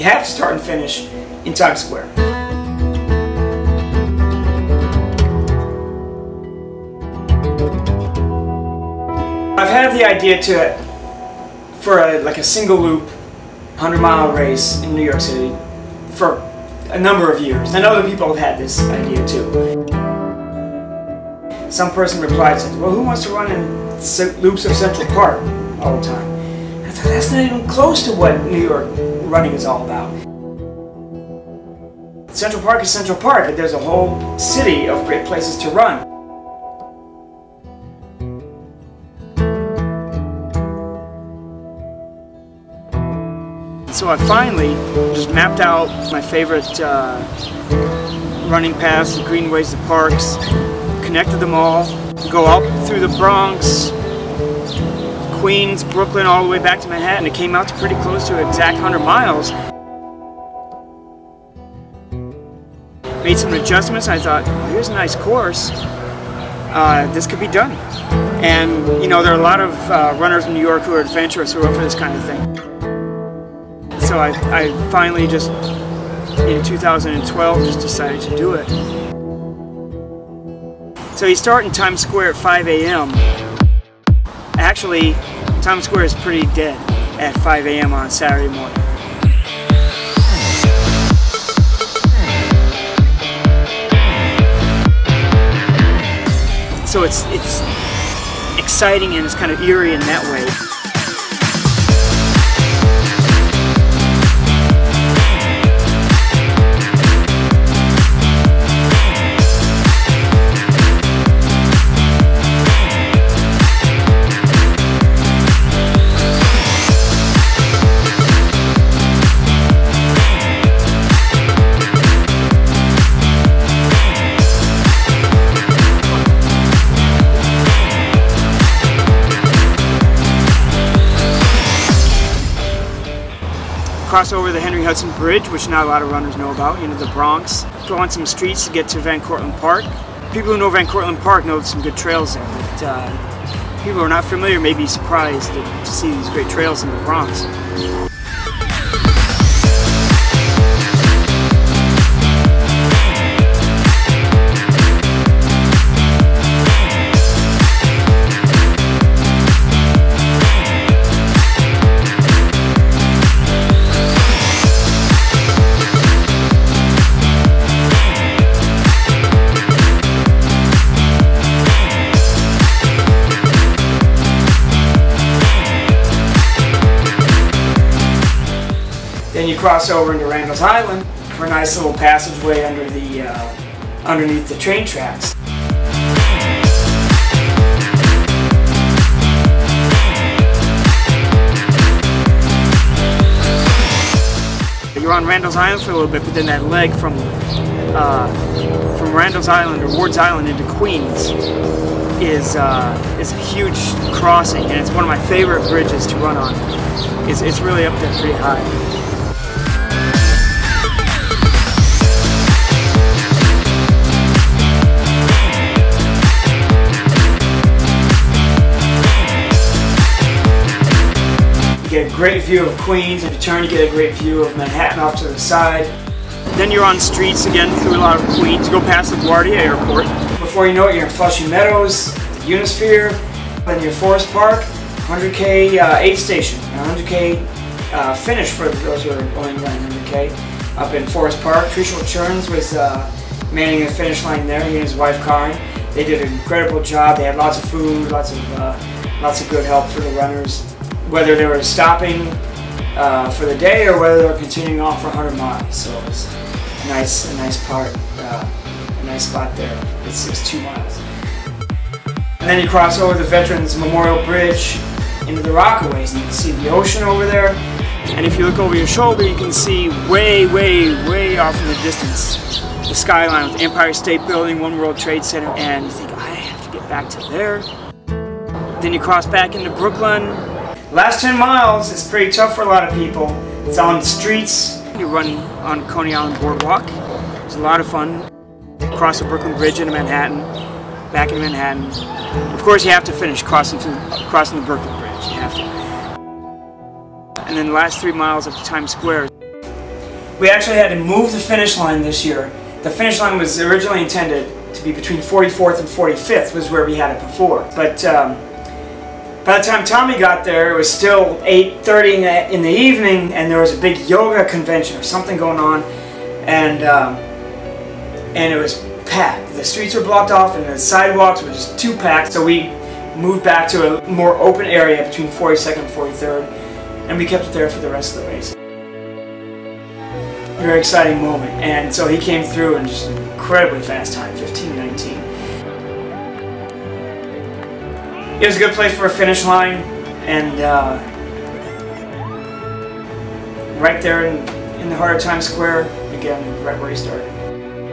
You have to start and finish in Times Square. I've had the idea for a single loop, 100-mile race in New York City for a number of years. And other people have had this idea too. Some person replied, said, well, who wants to run in loops of Central Park all the time? I thought, that's not even close to what New York running is all about. Central Park is Central Park, but there's a whole city of great places to run. So I finally just mapped out my favorite running paths, the greenways, the parks, connected them all, go up through the Bronx, Queens, Brooklyn, all the way back to Manhattan. It came out to pretty close to an exact 100 miles. Made some adjustments. I thought, well, here's a nice course. This could be done. And you know, there are a lot of runners in New York who are adventurous, who are up for this kind of thing. So I finally just, in 2012, just decided to do it. So you start in Times Square at 5 a.m. Actually, Times Square is pretty dead at 5 a.m. on a Saturday morning. So it's exciting and it's kind of eerie in that way. Cross over the Henry Hudson Bridge, which not a lot of runners know about, into the Bronx. Go on some streets to get to Van Cortlandt Park. People who know Van Cortlandt Park know there's some good trails there, but people who are not familiar may be surprised to see these great trails in the Bronx. Then you cross over into Randall's Island for a nice little passageway under underneath the train tracks. You're on Randall's Island for a little bit, but then that leg from Randall's Island or Ward's Island into Queens is a huge crossing, and it's one of my favorite bridges to run on. It's really up there pretty high. You get a great view of Queens. If you turn, you get a great view of Manhattan off to the side. Then you're on streets again through a lot of Queens. You go past LaGuardia Airport. Before you know it, you're in Flushing Meadows, the Unisphere, then you're Forest Park, 100K aid station, 100K finish for those who are only running 100K. Up in Forest Park, Trishul Churns was manning the finish line there. He and his wife Karen. They did an incredible job. They had lots of food, lots of good help for the runners, whether they were stopping for the day or whether they were continuing on for 100 miles. So it was a nice spot there. It's 2 miles. And then you cross over the Veterans Memorial Bridge into the Rockaways, and you can see the ocean over there. And if you look over your shoulder, you can see way, way, way off in the distance the skyline with the Empire State Building, One World Trade Center, and you think, I have to get back to there. Then you cross back into Brooklyn. Last 10 miles is pretty tough for a lot of people. It's on the streets. You run on Coney Island Boardwalk. It's a lot of fun. Cross the Brooklyn Bridge into Manhattan, back into Manhattan. Of course, you have to finish crossing the Brooklyn Bridge. You have to. And then the last 3 miles up to Times Square. We actually had to move the finish line this year. The finish line was originally intended to be between 44th and 45th, was where we had it before. But by the time Tommy got there, it was still 8:30 in the evening, and there was a big yoga convention or something going on, and it was packed. The streets were blocked off, and the sidewalks were just too packed. So we moved back to a more open area between 42nd and 43rd, and we kept it there for the rest of the race. Very exciting moment, and so he came through in just an incredibly fast time, 15:19. It was a good place for a finish line, and right there in the heart of Times Square, again, right where he started.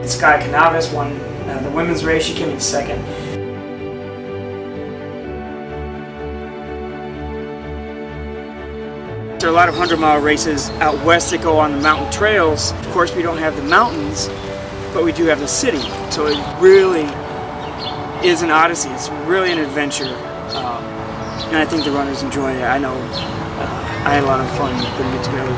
Sky Canavis won the women's race. She came in second. There are a lot of 100-mile races out west that go on the mountain trails. Of course, we don't have the mountains, but we do have the city. So it really is an odyssey. It's really an adventure. And I think the runners enjoy it. I know I had a lot of fun putting it together.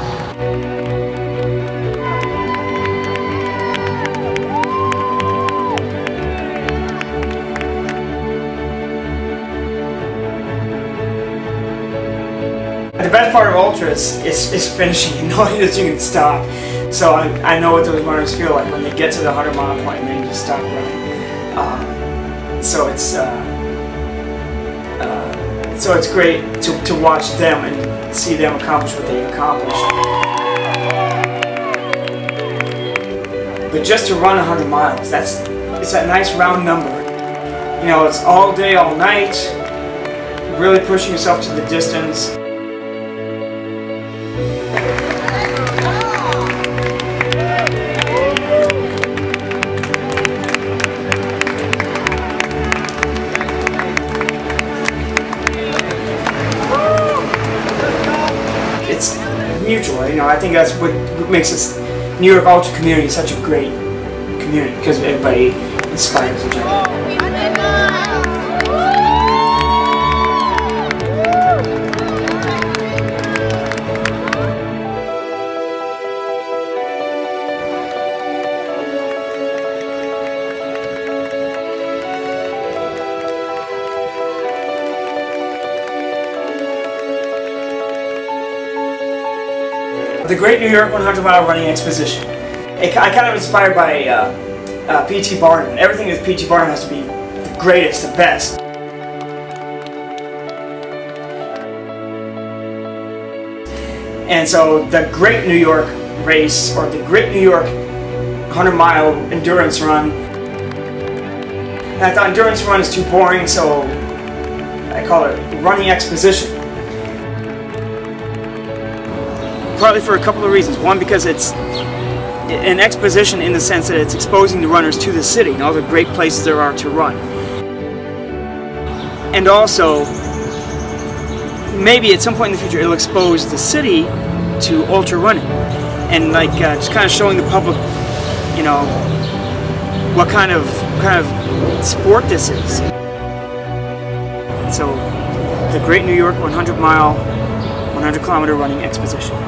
The best part of ultras is finishing and knowing that you can stop. So I know what those runners feel like when they get to the 100-mile point and they just stop running. So it's great to watch them and see them accomplish what they've accomplished. But just to run 100 miles, it's that nice round number. You know, it's all day, all night, really pushing yourself to the distance. It's mutual, you know. I think that's what makes this New York Ultra community such a great community, because everybody inspires each other. The Great New York 100-mile running exposition. I kind of inspired by P.T. Barnum. Everything with P.T. Barnum has to be the greatest, the best. And so the Great New York race, or the Great New York 100-mile endurance run. And I thought endurance run is too boring, so I call it running exposition. Partly for a couple of reasons. One, because it's an exposition in the sense that it's exposing the runners to the city and all the great places there are to run. And also, maybe at some point in the future it'll expose the city to ultra running. And like just kind of showing the public, you know, what kind of sport this is. So, the Great New York 100-mile, 100-kilometer running exposition.